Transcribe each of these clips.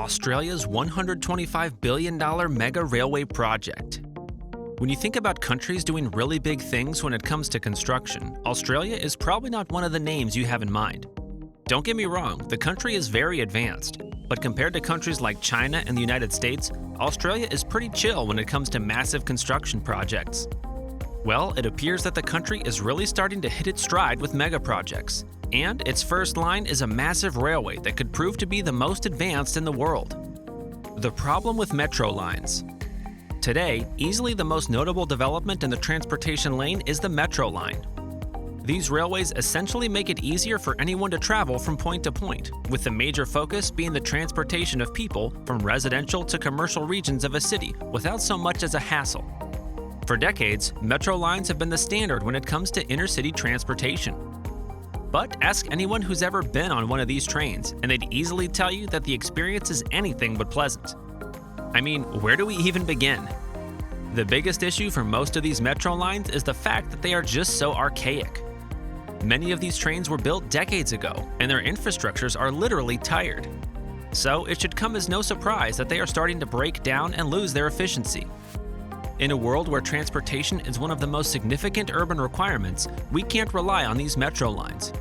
Australia's $125 billion mega railway project. When you think about countries doing really big things when it comes to construction, Australia is probably not one of the names you have in mind. Don't get me wrong, the country is very advanced, but compared to countries like China and the United States, Australia is pretty chill when it comes to massive construction projects. Well, it appears that the country is really starting to hit its stride with mega projects, and its first line is a massive railway that could prove to be the most advanced in the world. The problem with metro lines. Today, easily the most notable development in the transportation lane is the metro line. These railways essentially make it easier for anyone to travel from point to point, with the major focus being the transportation of people from residential to commercial regions of a city without so much as a hassle. For decades, metro lines have been the standard when it comes to inner-city transportation. But ask anyone who's ever been on one of these trains, and they'd easily tell you that the experience is anything but pleasant. I mean, where do we even begin? The biggest issue for most of these metro lines is the fact that they are just so archaic. Many of these trains were built decades ago, and their infrastructures are literally tired. So it should come as no surprise that they are starting to break down and lose their efficiency. In a world where transportation is one of the most significant urban requirements, we can't rely on these metro lines.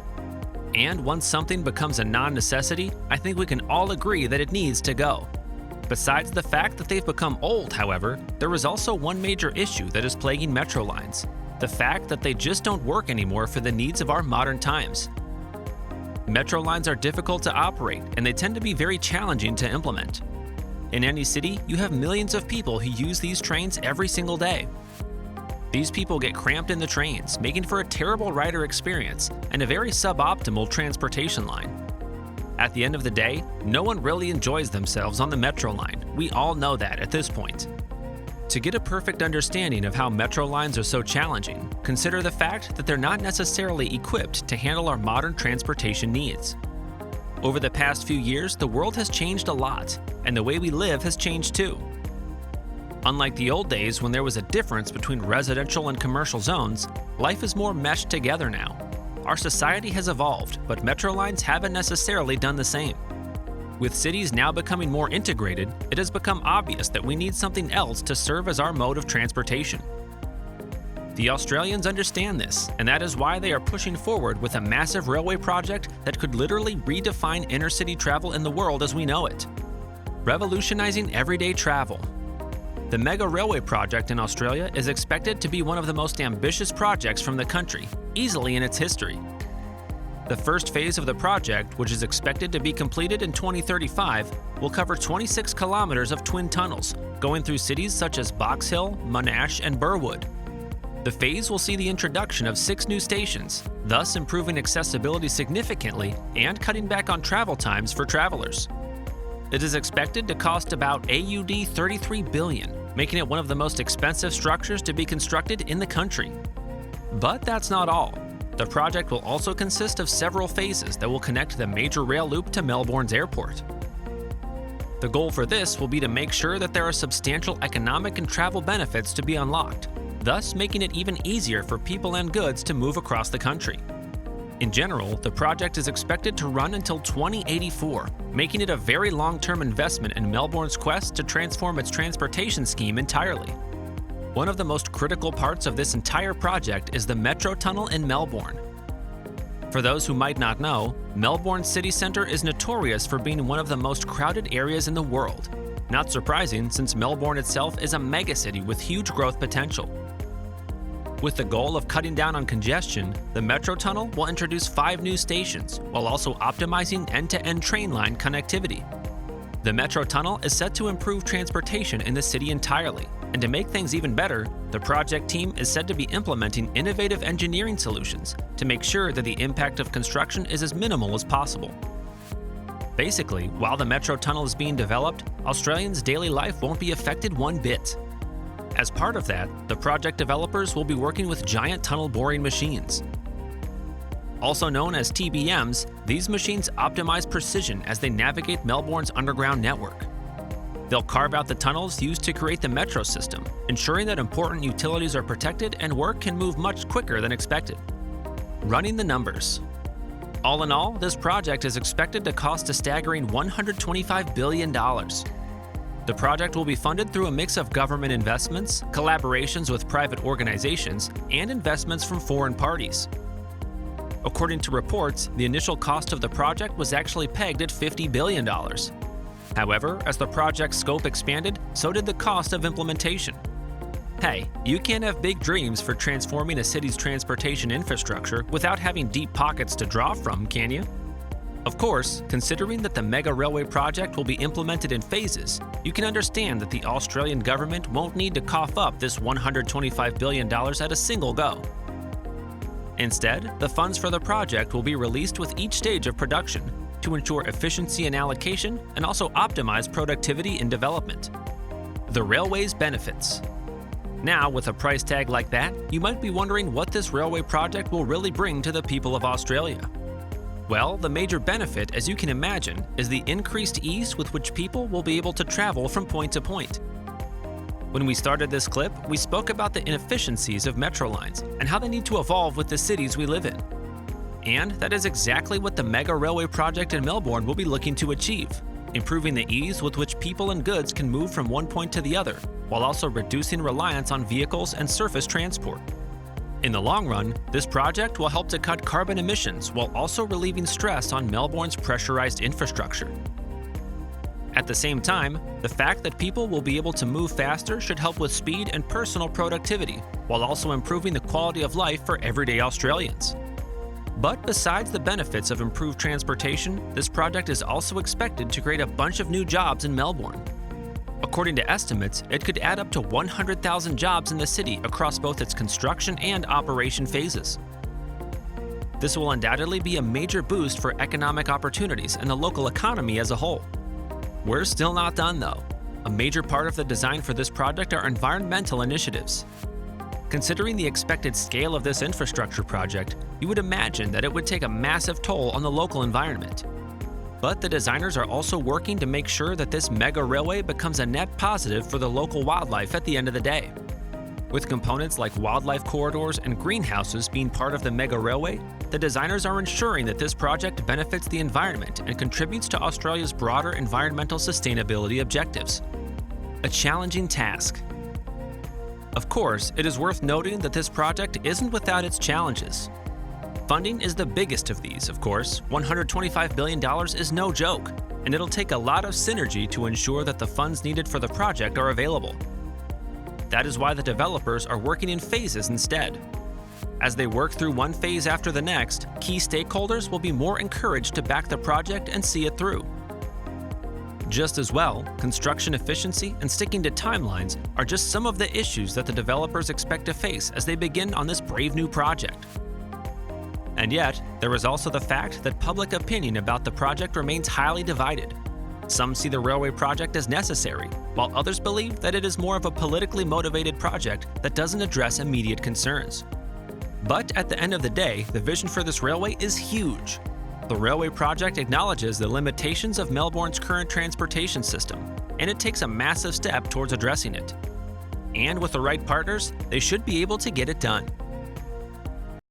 And once something becomes a non-necessity, I think we can all agree that it needs to go. Besides the fact that they've become old, however, there is also one major issue that is plaguing metro lines: the fact that they just don't work anymore for the needs of our modern times. Metro lines are difficult to operate, and they tend to be very challenging to implement. In any city, you have millions of people who use these trains every single day. These people get cramped in the trains, making for a terrible rider experience and a very suboptimal transportation line. At the end of the day, no one really enjoys themselves on the metro line. We all know that at this point. To get a perfect understanding of how metro lines are so challenging, consider the fact that they're not necessarily equipped to handle our modern transportation needs. Over the past few years, the world has changed a lot, and the way we live has changed too. Unlike the old days when there was a difference between residential and commercial zones, life is more meshed together now. Our society has evolved, but metro lines haven't necessarily done the same. With cities now becoming more integrated, it has become obvious that we need something else to serve as our mode of transportation. The Australians understand this, and that is why they are pushing forward with a massive railway project that could literally redefine inner-city travel in the world as we know it. Revolutionizing everyday travel. The mega railway project in Australia is expected to be one of the most ambitious projects from the country, easily in its history. The first phase of the project, which is expected to be completed in 2035, will cover 26 kilometers of twin tunnels, going through cities such as Box Hill, Monash, and Burwood. The phase will see the introduction of 6 new stations, thus improving accessibility significantly and cutting back on travel times for travelers. It is expected to cost about AUD 33 billion, making it one of the most expensive structures to be constructed in the country. But that's not all. The project will also consist of several phases that will connect the major rail loop to Melbourne's airport. The goal for this will be to make sure that there are substantial economic and travel benefits to be unlocked, thus making it even easier for people and goods to move across the country. In general, the project is expected to run until 2084, making it a very long-term investment in Melbourne's quest to transform its transportation scheme entirely. One of the most critical parts of this entire project is the Metro Tunnel in Melbourne. For those who might not know, Melbourne city centre is notorious for being one of the most crowded areas in the world. Not surprising, since Melbourne itself is a megacity with huge growth potential. With the goal of cutting down on congestion, the Metro Tunnel will introduce 5 new stations, while also optimizing end-to-end train line connectivity. The Metro Tunnel is set to improve transportation in the city entirely, and to make things even better, the project team is said to be implementing innovative engineering solutions to make sure that the impact of construction is as minimal as possible. Basically, while the Metro Tunnel is being developed, Australians' daily life won't be affected one bit. As part of that, the project developers will be working with giant tunnel boring machines. Also known as TBMs, these machines optimize precision as they navigate Melbourne's underground network. They'll carve out the tunnels used to create the metro system, ensuring that important utilities are protected and work can move much quicker than expected. Running the numbers. All in all, this project is expected to cost a staggering $125 billion. The project will be funded through a mix of government investments, collaborations with private organizations, and investments from foreign parties. According to reports, the initial cost of the project was actually pegged at $50 billion. However, as the project's scope expanded, so did the cost of implementation. Hey, you can't have big dreams for transforming a city's transportation infrastructure without having deep pockets to draw from, can you? Of course, considering that the mega railway project will be implemented in phases, you can understand that the Australian government won't need to cough up this $125 billion at a single go. Instead, the funds for the project will be released with each stage of production to ensure efficiency in allocation and also optimize productivity in development. The railway's benefits. Now, with a price tag like that, you might be wondering what this railway project will really bring to the people of Australia. Well, the major benefit, as you can imagine, is the increased ease with which people will be able to travel from point to point. When we started this clip, we spoke about the inefficiencies of metro lines and how they need to evolve with the cities we live in. And that is exactly what the mega railway project in Melbourne will be looking to achieve, improving the ease with which people and goods can move from one point to the other, while also reducing reliance on vehicles and surface transport. In the long run, this project will help to cut carbon emissions while also relieving stress on Melbourne's pressurized infrastructure. At the same time, the fact that people will be able to move faster should help with speed and personal productivity, while also improving the quality of life for everyday Australians. But besides the benefits of improved transportation, this project is also expected to create a bunch of new jobs in Melbourne. According to estimates, it could add up to 100,000 jobs in the city across both its construction and operation phases. This will undoubtedly be a major boost for economic opportunities and the local economy as a whole. We're still not done though. A major part of the design for this project are environmental initiatives. Considering the expected scale of this infrastructure project, you would imagine that it would take a massive toll on the local environment. But the designers are also working to make sure that this mega railway becomes a net positive for the local wildlife at the end of the day. With components like wildlife corridors and greenhouses being part of the mega railway, the designers are ensuring that this project benefits the environment and contributes to Australia's broader environmental sustainability objectives. A challenging task. Of course, it is worth noting that this project isn't without its challenges. Funding is the biggest of these, of course. $125 billion is no joke, and it'll take a lot of synergy to ensure that the funds needed for the project are available. That is why the developers are working in phases instead. As they work through one phase after the next, key stakeholders will be more encouraged to back the project and see it through. Just as well, construction efficiency and sticking to timelines are just some of the issues that the developers expect to face as they begin on this brave new project. And yet, there is also the fact that public opinion about the project remains highly divided. Some see the railway project as necessary, while others believe that it is more of a politically motivated project that doesn't address immediate concerns. But at the end of the day, the vision for this railway is huge. The railway project acknowledges the limitations of Melbourne's current transportation system, and it takes a massive step towards addressing it. And with the right partners, they should be able to get it done.